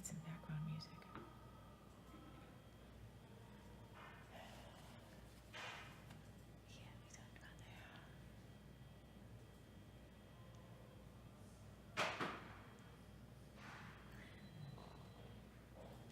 some background music. Yeah, we talked about that.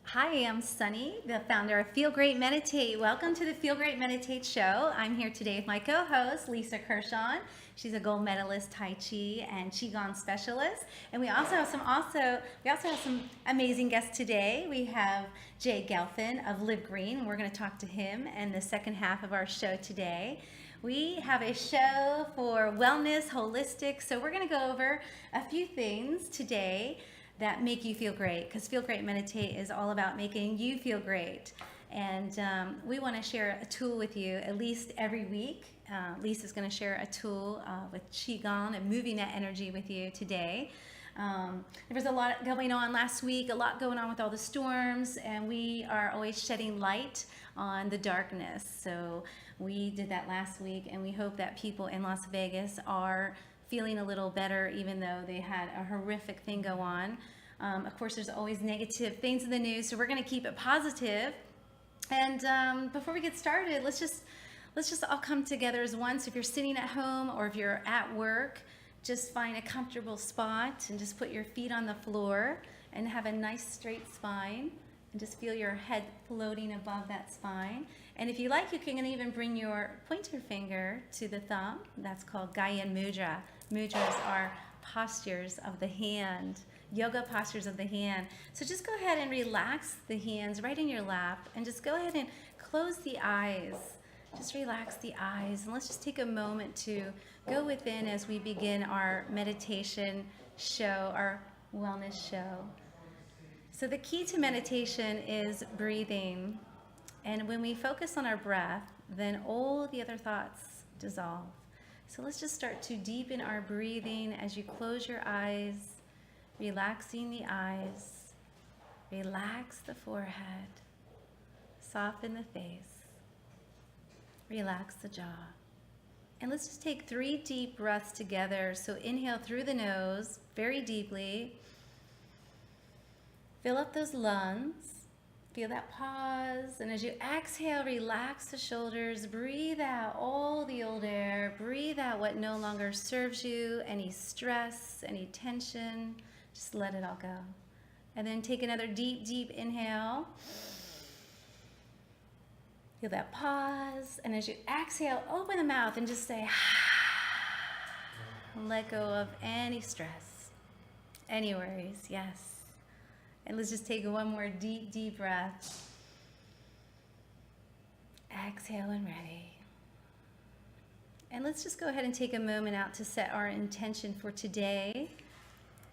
Hi, I'm Sunny, the founder of Feel Great Meditate. Welcome to the Feel Great Meditate Show. I'm here today with my co-host, Lisa Kershaw. She's a gold medalist Tai Chi and Qigong specialist. And we also have some amazing guests today. We have Jay Gelfin of Live Green, and we're going to talk to him in the second half of our show today. We have a show for wellness, holistic, so we're going to go over a few things today that make you feel great, because Feel Great Meditate is all about making you feel great. And we want to share a tool with you at least every week. Lisa's going to share a tool with Qigong and moving that energy with you today. There was a lot going on last week, a lot going on with all the storms, and we are always shedding light on the darkness. So we did that last week, and we hope that people in Las Vegas are feeling a little better, even though they had a horrific thing go on. Of course, there's always negative things in the news, so we're going to keep it positive. And before we get started, let's just all come together as one. So if you're sitting at home or if you're at work, just find a comfortable spot and just put your feet on the floor and have a nice straight spine, and just feel your head floating above that spine. And if you like, you can even bring your pointer finger to the thumb. That's called Gyan Mudra. Mudras are postures of the hand, yoga postures of the hand. So just go ahead and relax the hands right in your lap, and just go ahead and close the eyes. Just relax the eyes, and let's just take a moment to go within as we begin our meditation show, our wellness show. So the key to meditation is breathing. And when we focus on our breath, then all the other thoughts dissolve. So let's just start to deepen our breathing as you close your eyes, relaxing the eyes, relax the forehead, soften the face, relax the jaw. And let's just take 3 deep breaths together. So inhale through the nose very deeply. Fill up those lungs. Feel that pause, and as you exhale, relax the shoulders, breathe out all the old air, breathe out what no longer serves you, any stress, any tension, just let it all go. And then take another deep, deep inhale. Feel that pause, and as you exhale, open the mouth and just say, and let go of any stress, any worries, yes. And let's just take one more deep, deep breath. Exhale when ready. And let's just go ahead and take a moment out to set our intention for today.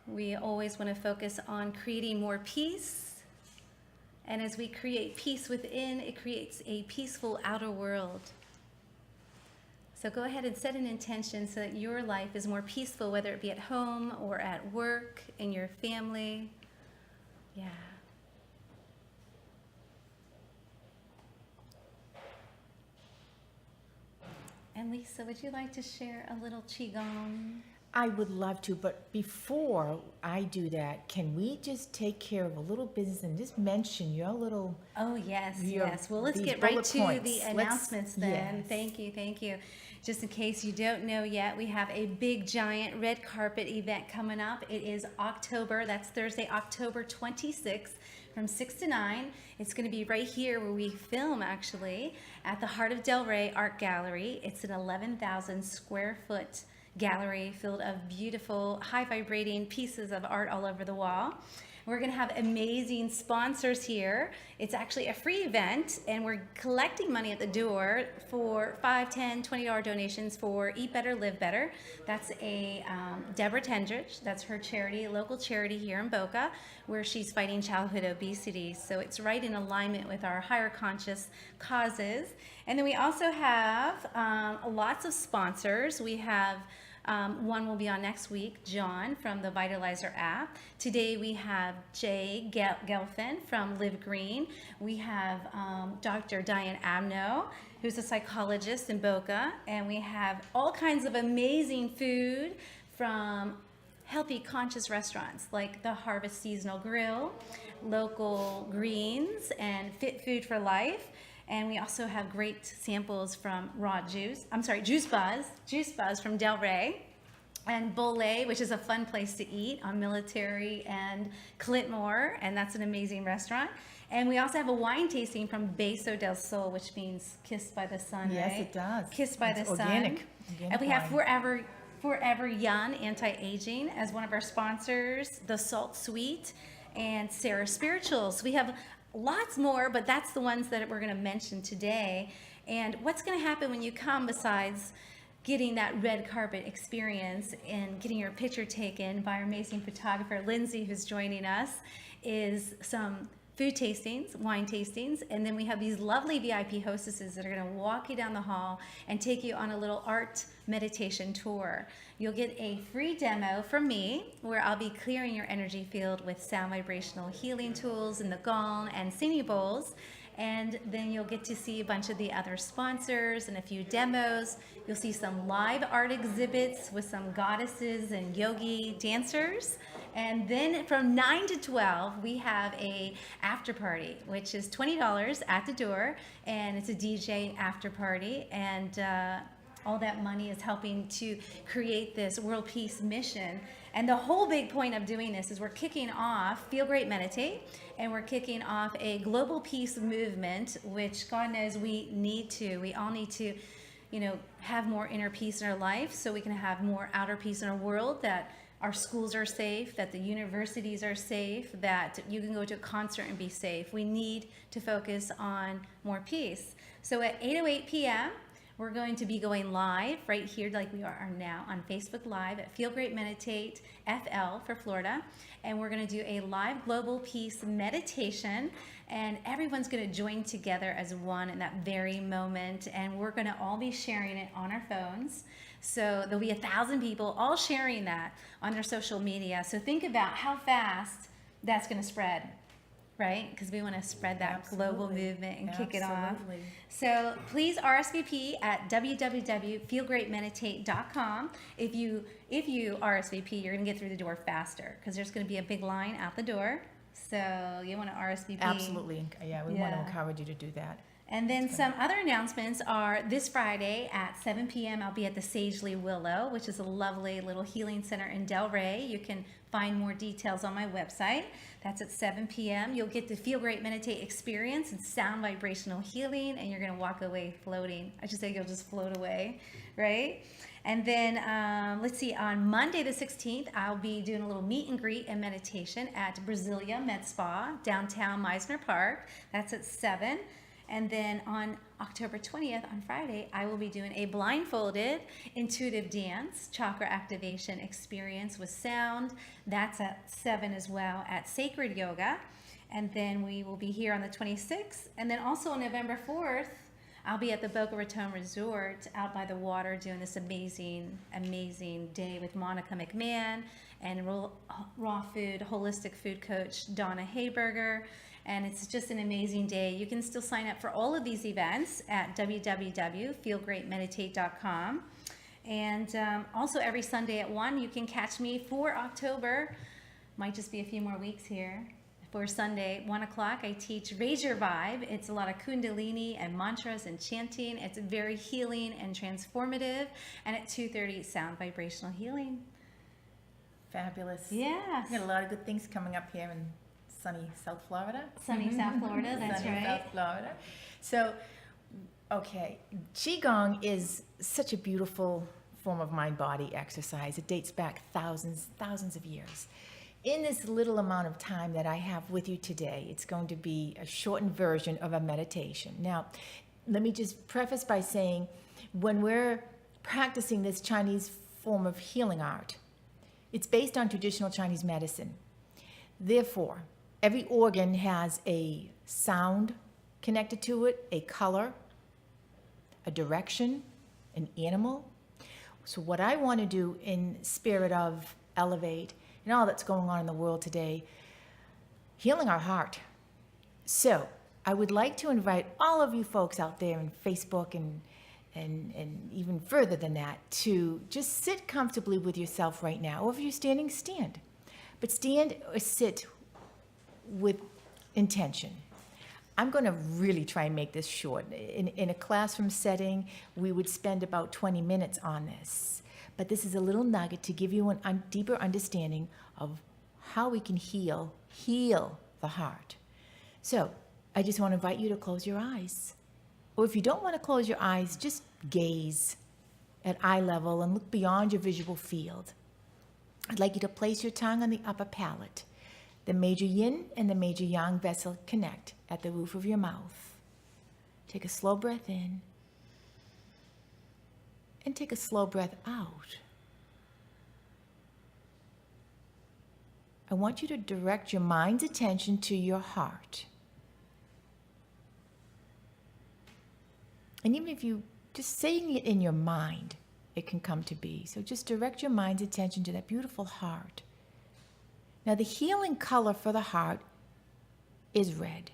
We always want to focus on creating more peace. And as we create peace within, it creates a peaceful outer world. So go ahead and set an intention so that your life is more peaceful, whether it be at home or at work, in your family. Yeah. And Lisa, would you like to share a little Qigong? I would love to, but before I do that, can we just take care of a little business and just mention your little... Oh, yes, yes. Well, let's get right to the announcements then. Yes. Thank you. Just in case you don't know yet, we have a big, giant red carpet event coming up. It is October, that's Thursday, October 26th from 6 to 9. It's going to be right here where we film, actually, at the Heart of Delray Art Gallery. It's an 11,000 square foot gallery filled of beautiful, high vibrating pieces of art all over the wall. We're going to have amazing sponsors here. It's actually a free event, and we're collecting money at the door for $5, $10, $20 donations for Eat Better, Live Better. That's a Deborah Tendrich. That's her charity, a local charity here in Boca, where she's fighting childhood obesity. So it's right in alignment with our higher conscious causes. And then we also have lots of sponsors. We have one will be on next week, John from the Vitalizer app. Today we have Jay Gelfin from Live Green. We have Dr. Diane Abno, who's a psychologist in Boca. And we have all kinds of amazing food, from healthy, conscious restaurants like the Harvest Seasonal Grill, local greens, and Fit Food for Life. And we also have great samples from Juice Buzz from Del Rey, and Bolé, which is a fun place to eat on Military and Clintmore, and that's an amazing restaurant. And we also have a wine tasting from Beso del Sol, which means kissed by the sun, Yes, right? it does. Kissed by the sun. Organic And we have wine. Forever Young Anti-Aging as one of our sponsors, the Salt Suite, and Sarah Spirituals. We have lots more, but that's the ones that we're going to mention today. And what's going to happen when you come, besides getting that red carpet experience and getting your picture taken by our amazing photographer, Lindsay, who's joining us, is some food tastings, wine tastings, and then we have these lovely VIP hostesses that are going to walk you down the hall and take you on a little art meditation tour. You'll get a free demo from me where I'll be clearing your energy field with sound vibrational healing tools and the Gong and singing bowls. And then you'll get to see a bunch of the other sponsors and a few demos. You'll see some live art exhibits with some goddesses and yogi dancers. And then from 9 to 12, we have a after party, which is $20 at the door, and it's a DJ after party. And all that money is helping to create this world peace mission. And the whole big point of doing this is we're kicking off Feel Great Meditate, and we're kicking off a global peace movement, which God knows we all need to, have more inner peace in our life so we can have more outer peace in our world, that our schools are safe, that the universities are safe, that you can go to a concert and be safe. We need to focus on more peace. So at 8:08 p.m., we're going to be going live right here like we are now on Facebook Live at Feel Great Meditate FL for Florida. And we're going to do a live global peace meditation, and everyone's going to join together as one in that very moment. And we're going to all be sharing it on our phones. So there'll be 1,000 people all sharing that on their social media. So think about how fast that's going to spread. Right? Because we want to spread that global movement and kick it off. So please RSVP at www.feelgreatmeditate.com. If you RSVP, you're going to get through the door faster because there's going to be a big line out the door. So you want to RSVP. Absolutely. Yeah, we want to encourage you to do that. And then some other announcements are this Friday at 7 p.m. I'll be at the Sagely Willow, which is a lovely little healing center in Del Rey. You can find more details on my website. That's at 7 p.m. You'll get the Feel Great Meditate experience and sound vibrational healing, and you're going to walk away floating. I should say you'll just float away, right? And then let's see, on Monday the 16th, I'll be doing a little meet and greet and meditation at Brasilia Med Spa, downtown Meisner Park. That's at 7. And then on October 20th, on Friday, I will be doing a blindfolded intuitive dance chakra activation experience with sound. That's at 7 as well at Sacred Yoga. And then we will be here on the 26th. And then also on November 4th, I'll be at the Boca Raton Resort out by the water doing this amazing, amazing day with Monica McMahon and raw food, holistic food coach Donna Hayberger. And it's just an amazing day. You can still sign up for all of these events at www.feelgreatmeditate.com. And also every Sunday at 1, you can catch me for October. Might just be a few more weeks here. For Sunday, 1 o'clock, I teach Raise Your Vibe. It's a lot of Kundalini and mantras and chanting. It's very healing and transformative. And at 2:30, sound vibrational healing. Fabulous. Yes. We got a lot of good things coming up here in sunny South Florida. Sunny South Florida, that's sunny right. South Florida. So, okay, Qigong is such a beautiful form of mind-body exercise. It dates back thousands of years. In this little amount of time that I have with you today, it's going to be a shortened version of a meditation. Now, let me just preface by saying, when we're practicing this Chinese form of healing art, it's based on traditional Chinese medicine. Therefore, every organ has a sound connected to it, a color, a direction, an animal. So what I want to do in spirit of Elevate and all that's going on in the world today, healing our heart. So I would like to invite all of you folks out there in Facebook and and even further than that, to just sit comfortably with yourself right now. Or if you're standing, stand. But stand or sit with intention. I'm going to really try and make this short. In a classroom setting, we would spend about 20 minutes on this. But this is a little nugget to give you a deeper understanding of how we can heal the heart. So I just want to invite you to close your eyes. Or if you don't want to close your eyes, just gaze at eye level and look beyond your visual field. I'd like you to place your tongue on the upper palate. The major yin and the major yang vessel connect at the roof of your mouth. Take a slow breath in and take a slow breath out. I want you to direct your mind's attention to your heart. And even if you just saying it in your mind, it can come to be. So just direct your mind's attention to that beautiful heart. Now the healing color for the heart is red.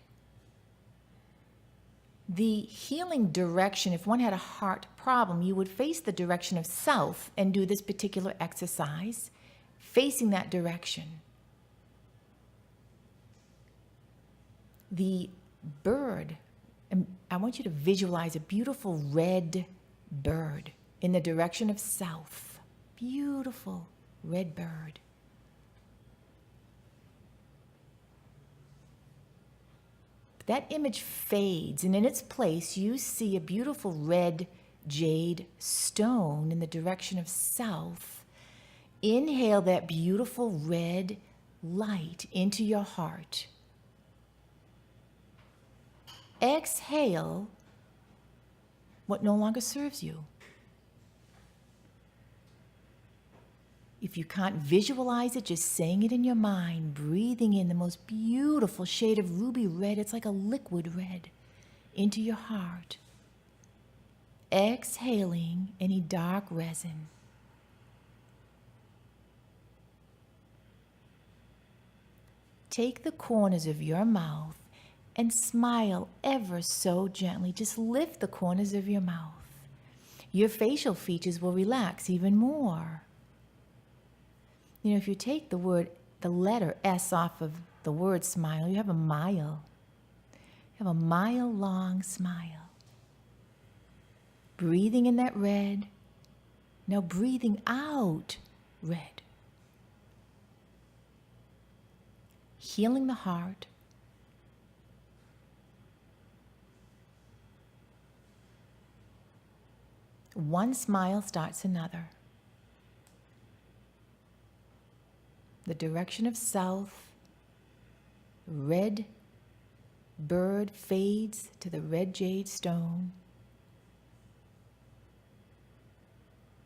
The healing direction, if one had a heart problem, you would face the direction of south and do this particular exercise, facing that direction. The bird, I want you to visualize a beautiful red bird in the direction of south. Beautiful red bird. That image fades, and in its place, you see a beautiful red jade stone in the direction of south. Inhale that beautiful red light into your heart. Exhale what no longer serves you. If you can't visualize it, just saying it in your mind, breathing in the most beautiful shade of ruby red, it's like a liquid red, into your heart. Exhaling any dark resin. Take the corners of your mouth and smile ever so gently. Just lift the corners of your mouth. Your facial features will relax even more. You know, if you take the letter S off of the word smile, you have a mile. You have a mile-long smile. Breathing in that red. Now breathing out red. Healing the heart. One smile starts another. The direction of south, red bird fades to the red jade stone.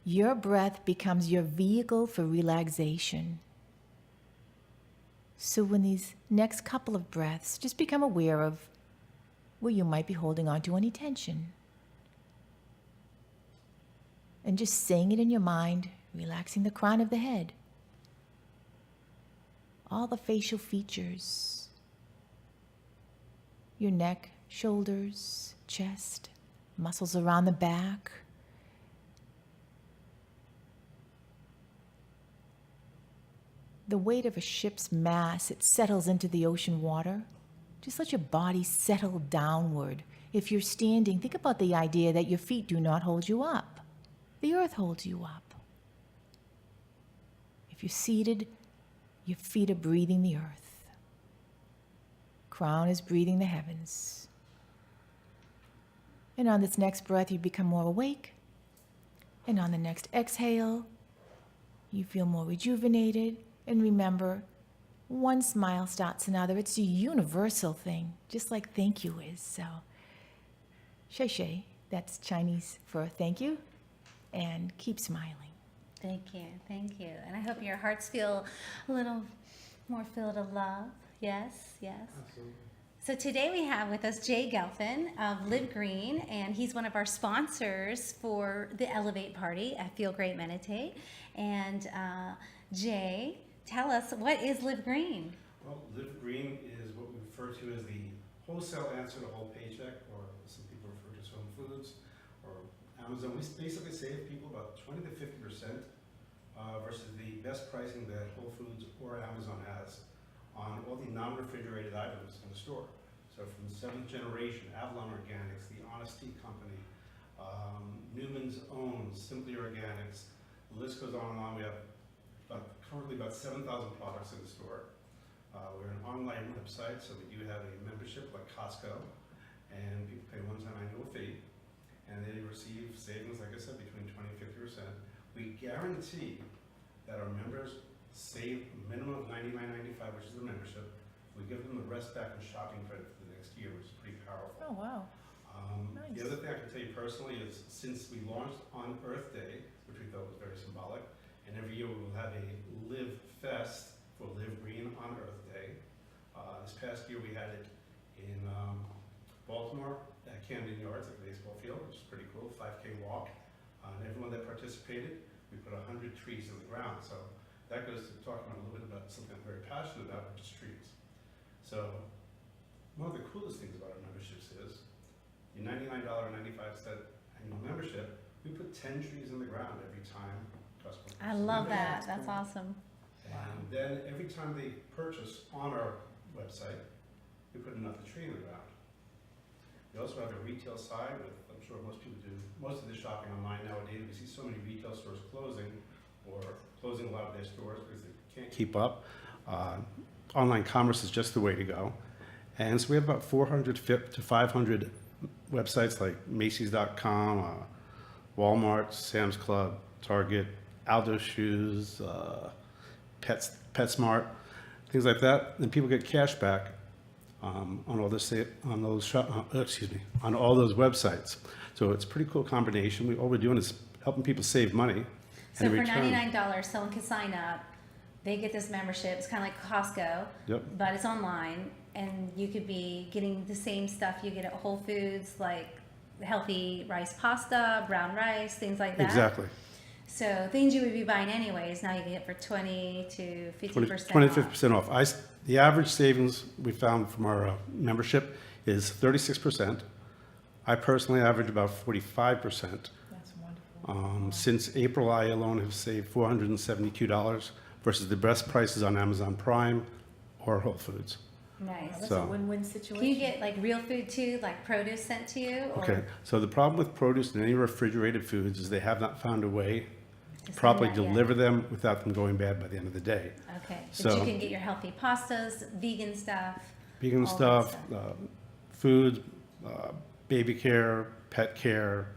Your breath becomes your vehicle for relaxation. So when these next couple of breaths, just become aware of where you might be holding on to any tension. And just saying it in your mind, relaxing the crown of the head. All the facial features, your neck, shoulders, chest, muscles around the back. The weight of a ship's mass, it settles into the ocean water. Just let your body settle downward. If you're standing, think about the idea that your feet do not hold you up. The earth holds you up. If you're seated, your feet are breathing the earth. Crown is breathing the heavens. And on this next breath, you become more awake. And on the next exhale, you feel more rejuvenated. And remember, one smile starts another. It's a universal thing, just like thank you is. So, shay shay, that's Chinese for thank you. And keep smiling. Thank you, thank you. And I hope your hearts feel a little more filled of love. Yes, yes. Absolutely. So today we have with us Jay Gelfin of Live Green, and he's one of our sponsors for the Elevate Party at Feel Great Meditate. And Jay, tell us, what is Live Green? Well, Live Green is what we refer to as the wholesale answer to whole paycheck, or some people refer to as home foods, or Amazon, we basically save people about 20 to 50% versus the best pricing that Whole Foods or Amazon has on all the non-refrigerated items in the store. So from the 7th generation, Avalon Organics, the Honest Tea Company, Newman's Own, Simply Organics, the list goes on and on. We have currently about 7,000 products in the store. We're an online website, so we do have a membership like Costco, and people pay a one-time annual fee, and they receive savings, like I said, between 20 and 50%. We guarantee that our members save a minimum of $99.95, which is the membership. We give them the rest back in shopping credit for the next year, which is pretty powerful. Oh, wow. The Nice. other thing I can tell you personally is since we launched on Earth Day, which we thought was very symbolic, and every year we will have a Live Fest for Live Green on Earth Day. This past year we had it in Baltimore at Camden Yards at the baseball field, which is pretty cool, 5K walk. And everyone that participated, we put 100 trees in the ground. So that goes to talking a little bit about something I'm very passionate about, which is trees. So one of the coolest things about our memberships is your $99.95 annual membership, we put 10 trees in the ground every time customers. I love purchase. that. That's awesome. And then every time they purchase on our website, we put another tree in the ground. We also have a retail side with, I'm sure most people do, most of the shopping online nowadays. We see so many retail stores closing or closing a lot of their stores because they can't keep up. Online commerce is just the way to go. And so we have about 400 to 500 websites like Macy's.com, Walmart, Sam's Club, Target, Aldo Shoes, PetSmart, things like that. And people get cash back on all those on all those websites. So it's a pretty cool combination. All we're doing is helping people save money. So and for in return, $99, someone can sign up. They get this membership. It's kind of like Costco, Yep. but it's online, and you could be getting the same stuff you get at Whole Foods, like healthy rice pasta, brown rice, things like that. Exactly. So things you would be buying anyways, now you can get for 20 to 50% 20 off. 50% off. The average savings we found from our membership is 36%. I personally average about 45%. That's wonderful. Since April, I alone have saved $472 versus the best prices on Amazon Prime or Whole Foods. Nice. That's So- a win-win situation. Can you get like real food too, like produce sent to you? Or Okay, so the problem with produce and any refrigerated foods is they have not found a way to send properly that yet? deliver them without them going bad by the end of the day. Okay, but So- you can get your healthy pastas, vegan stuff. Vegan all that stuff, food, baby care, pet care,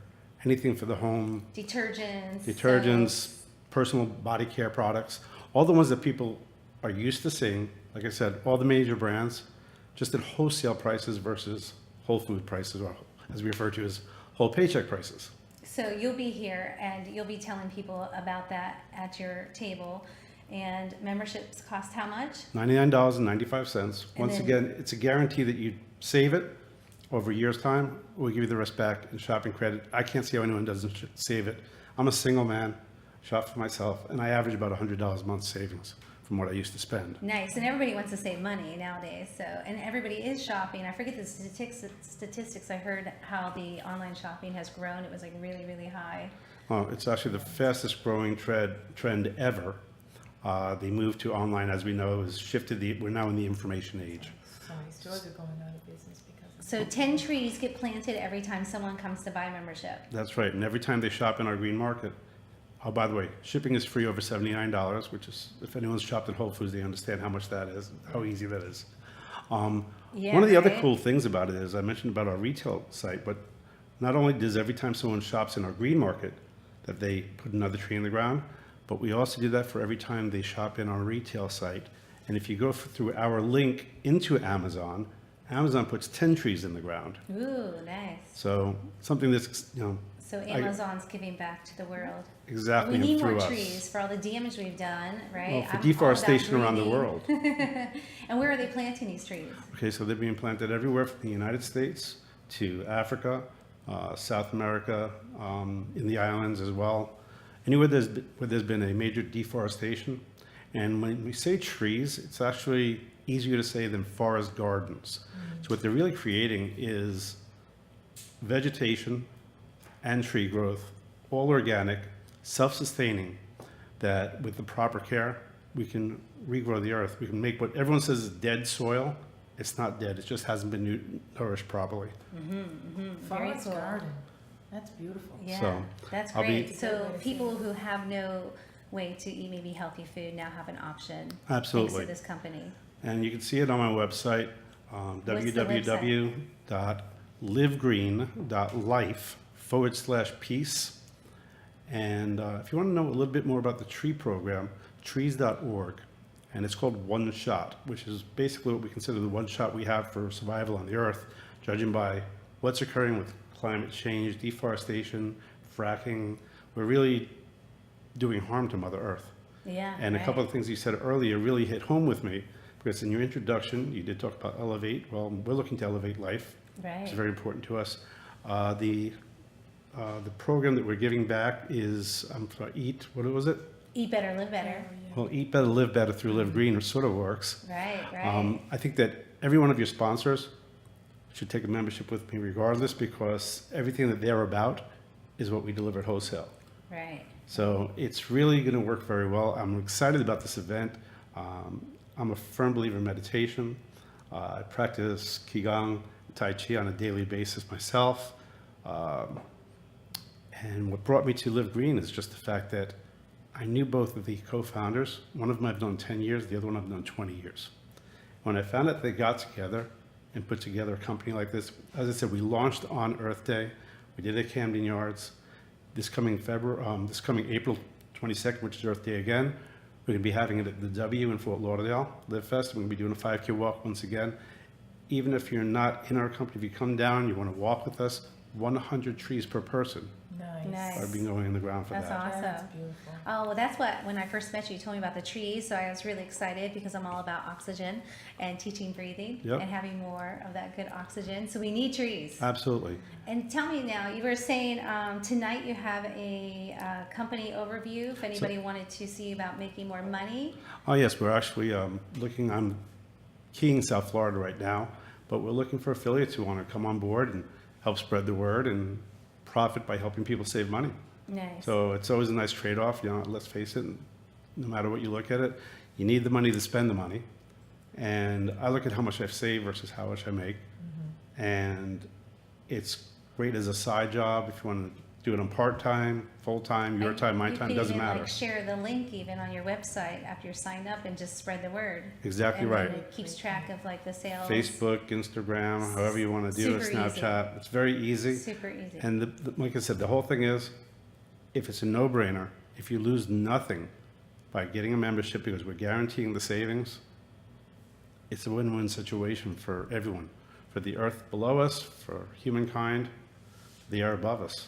anything for the home, Detergents. detergents, personal body care products, all the ones that people are used to seeing. Like I said, all the major brands, just at wholesale prices versus whole food prices, or as we refer to as whole paycheck prices. So you'll be here and you'll be telling people about that at your table. And memberships cost how much? $99.95. Once then- again, it's a guarantee that you save it over a year's time. We'll give you the rest back in shopping credit. I can't see how anyone doesn't save it. I'm a single man, shop for myself, and I average about $100 a month savings from what I used to spend. Nice, and everybody wants to save money nowadays, so, and everybody is shopping. I forget the statistics. I heard how the online shopping has grown. It was like really, really high. It's actually the fastest growing trend ever. The move to online, as we know, has shifted. We're now in the information age. So many stores are going out of business because of So 10 trees get planted every time someone comes to buy membership. That's right. And every time they shop in our green market, oh, by the way, shipping is free over $79, which is, if anyone's shopped at Whole Foods, they understand how much that is, how easy that is. Yeah, One of the other right? cool things about it is I mentioned about our retail site, but not only does every time someone shops in our green market that they put another tree in the ground, but we also do that for every time they shop in our retail site. And if you go through our link into Amazon, Amazon puts 10 trees in the ground. Ooh, nice. So something that's, So Amazon's giving back to the world. exactly We need more through us. trees for all the damage we've done, right? Well, for I'm all deforestation about around the greening. world. And where are they planting these trees? Okay, so they're being planted everywhere from the United States to Africa, South America, in the islands as well. Anywhere where there's been a major deforestation. And when we say trees, it's actually easier to say than forest gardens. So what they're really creating is vegetation and tree growth, all organic, self-sustaining, that with the proper care, we can regrow the earth. We can make what everyone says is dead soil. It's not dead. It just hasn't been nourished properly. Very Forest cool. garden. That's beautiful. Yeah, So, that's I'll be- great. So people who have no way to eat maybe healthy food now have an option. Absolutely. Thanks to this company. And you can see it on my website, What's the www.livegreen.life/peace. And if you want to know a little bit more about the tree program, trees.org. And it's called One Shot, which is basically what we consider the one shot we have for survival on the earth, judging by what's occurring with climate change, deforestation, fracking. We're really doing harm to Mother Earth. Yeah. And right. a couple of things you said earlier really hit home with me, because in your introduction, you did talk about elevate. Well, we're looking to elevate life. Right. It's very important to us. The program that we're giving back is Eat, what was it? Eat better, live better. Well, Eat Better, Live Better through Live Green, which sort of works. Right, right. I think that every one of your sponsors should take a membership with me regardless, because everything that they're about is what we deliver at wholesale. Right. So it's really going to work very well. I'm excited about this event. I'm a firm believer in meditation. I practice Qigong, Tai Chi on a daily basis myself. And what brought me to Live Green is just the fact that I knew both of the co-founders. One of them I've known 10 years, the other one I've known 20 years. When I found out they got together and put together a company like this, as I said, we launched on Earth Day. We did it at Camden Yards. This coming April 22nd, which is Earth Day again, we're going to be having it at the W in Fort Lauderdale, Live Fest. We're going to be doing a 5K walk once again. Even if you're not in our company, if you come down, you want to walk with us, 100 trees per person Nice. are being going in the ground for That's that. awesome. That's beautiful. Oh, well, that's what, when I first met you, you told me about the trees, so I was really excited because I'm all about oxygen and teaching breathing Yep. and having more of that good oxygen. So we need trees. Absolutely. And tell me now, you were saying tonight you have a company overview if anybody wanted to see about making more money. Oh, yes, we're actually looking, I'm keying South Florida right now, but we're looking for affiliates who want to come on board and help spread the word and profit by helping people save money. Nice. So it's always a nice trade-off, you know, let's face it, no matter what you look at it, you need the money to spend the money. And I look at how much I've saved versus how much I make. And it's great as a side job if you want to do it on part-time, full-time, your time, my time, doesn't matter. Like share the link even on your website after you're signed up and just spread the word. Exactly And then right. it keeps track of like the sales. Facebook, Instagram, however you want to do it, Super Snapchat, it's very easy. Super easy. And like I said, the whole thing is, if it's a no-brainer, if you lose nothing by getting a membership because we're guaranteeing the savings, it's a win-win situation for everyone, for the earth below us, for humankind, the air above us.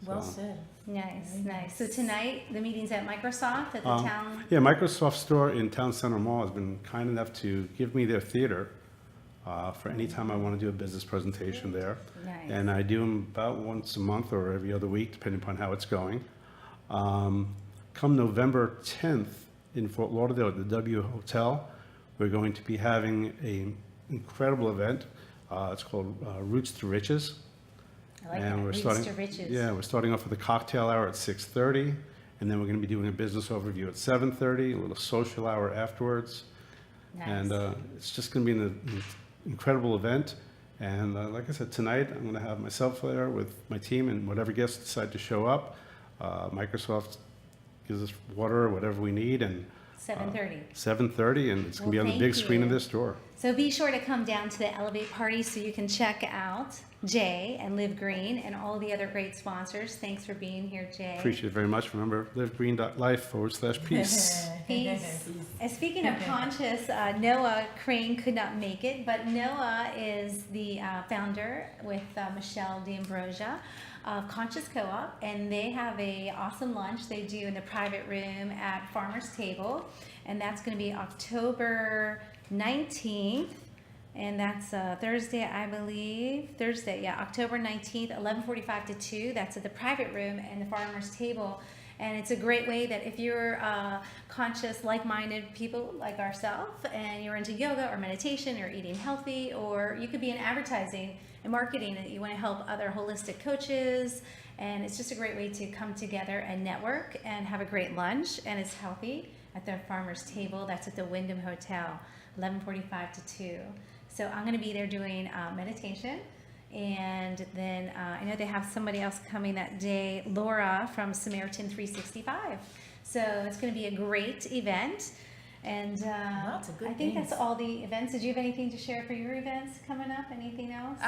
Well So- said. Nice, Very nice. So tonight, the meeting's at Microsoft at the town. Yeah, Microsoft Store in Town Center Mall has been kind enough to give me their theater for any time I want to do a business presentation there. Nice. And I do them about once a month or every other week, depending upon how it's going. Come November 10th in Fort Lauderdale at the W Hotel, we're going to be having an incredible event. It's called Roots to Riches. I like And that. we're Roots starting, to riches. yeah, we're starting off with a cocktail hour at 6:30, and then we're going to be doing a business overview at 7:30, a little social hour afterwards. Nice. And it's just going to be an incredible event. And like I said, tonight I'm going to have myself there with my team and whatever guests decide to show up. Microsoft gives us water or whatever we need, and 7:30. 7:30, and it's going to be Well, on the big thank screen in you. this store. So be sure to come down to the Elevate Party so you can check out Jay and Live Green and all the other great sponsors. Thanks for being here, Jay. Appreciate it very much. Remember, livegreen.life/peace. Peace. And speaking of conscious, Noah Crane could not make it, but Noah is the founder with Michelle D'Ambrosia of Conscious CoOp, and they have a awesome lunch they do in the private room at Farmer's Table, and that's going to be October 19th. And that's Thursday, I believe. Thursday, yeah, October 19th, 11:45 to 2. That's at the private room and the Farmer's Table. And it's a great way that if you're conscious, like-minded people like ourselves, and you're into yoga or meditation or eating healthy, or you could be in advertising and marketing, and you want to help other holistic coaches. And it's just a great way to come together and network and have a great lunch, and it's healthy at the Farmer's Table. That's at the Wyndham Hotel, 11:45 to 2. So I'm going to be there doing meditation. And then I know they have somebody else coming that day, Laura from Samaritan 365. So it's going to be a great event. And Lots of good I think things. that's all the events. Did you have anything to share for your events coming up? Anything else?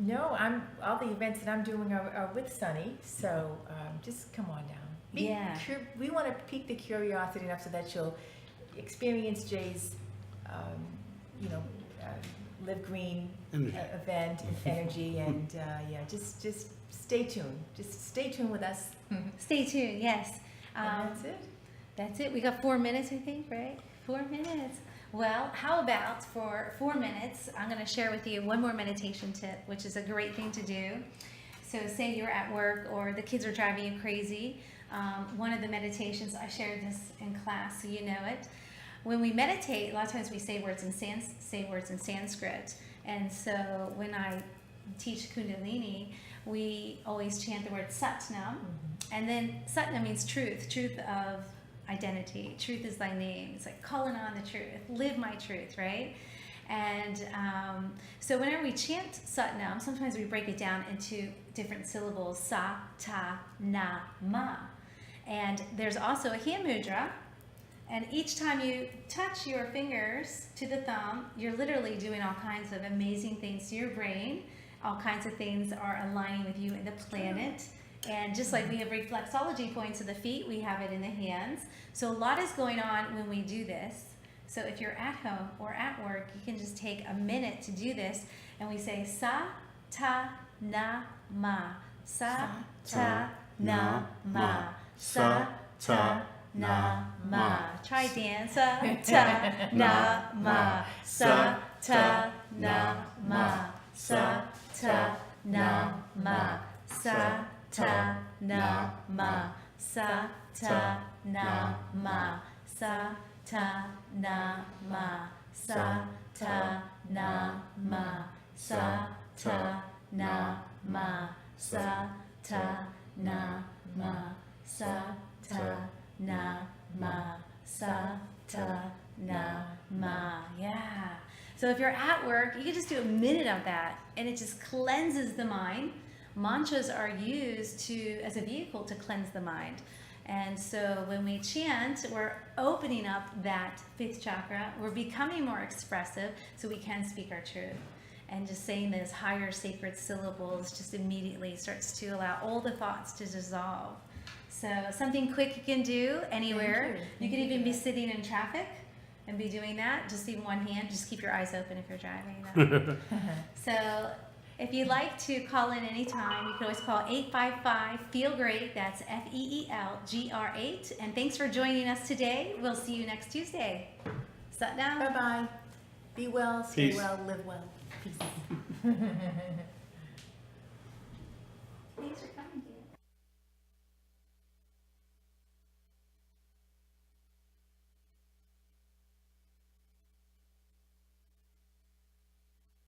No, all the events that I'm doing are with Sunny, so just come on down. Yeah. We want to pique the curiosity enough so that she'll experience Jay's, Live Green Energy. event and energy, and just stay tuned. Just stay tuned with us. Stay tuned, yes. And that's it. That's it. We got 4 minutes, I think, right? 4 minutes. Well, how about for 4 minutes, I'm going to share with you one more meditation tip, which is a great thing to do. So say you're at work or the kids are driving you crazy. One of the meditations, I shared this in class, so you know it. When we meditate, a lot of times we say words in Sanskrit. And so when I teach Kundalini, we always chant the word Satnam. And then Satnam means truth of identity. Truth is thy name. It's like calling on the truth. Live my truth, right? And so whenever we chant Satnam, sometimes we break it down into different syllables. Sa, ta, na, ma. And there's also a hand mudra. And each time you touch your fingers to the thumb, you're literally doing all kinds of amazing things to your brain. All kinds of things are aligning with you and the planet. And just like we have reflexology points of the feet, we have it in the hands. So a lot is going on when we do this. So if you're at home or at work, you can just take a minute to do this. And we say sa, ta, na, ma. Sa, ta, na, ma. Sa, ta, na, ma. Try dance. Sa, ta, na, ma. Sa, ta, na, ma. Sa, ta, na, ma. Sa, ta, na, ma. Sa, ta, na, ma. Sa, ta, na, ma. Sa, ta, na, ma. Sa, ta, na, ma. Sa, ta, na, ma. Sa, ta, na, ma. Sa, ta, na, ma. Yeah. So if you're at work, you can just do a minute of that, and it just cleanses the mind. Mantras are used as a vehicle to cleanse the mind. And so when we chant, we're opening up that fifth chakra. We're becoming more expressive so we can speak our truth. And just saying those higher sacred syllables just immediately starts to allow all the thoughts to dissolve. So something quick you can do anywhere. You could even be sitting in traffic and be doing that. Just even one hand. Just keep your eyes open if you're driving. So if you'd like to call in anytime, you can always call 855-FEEL-GREAT. That's FEELGR8. And thanks for joining us today. We'll see you next Tuesday. Sat down. Bye-bye. Be well, stay Peace. well, live well. Peace. Thanks for coming.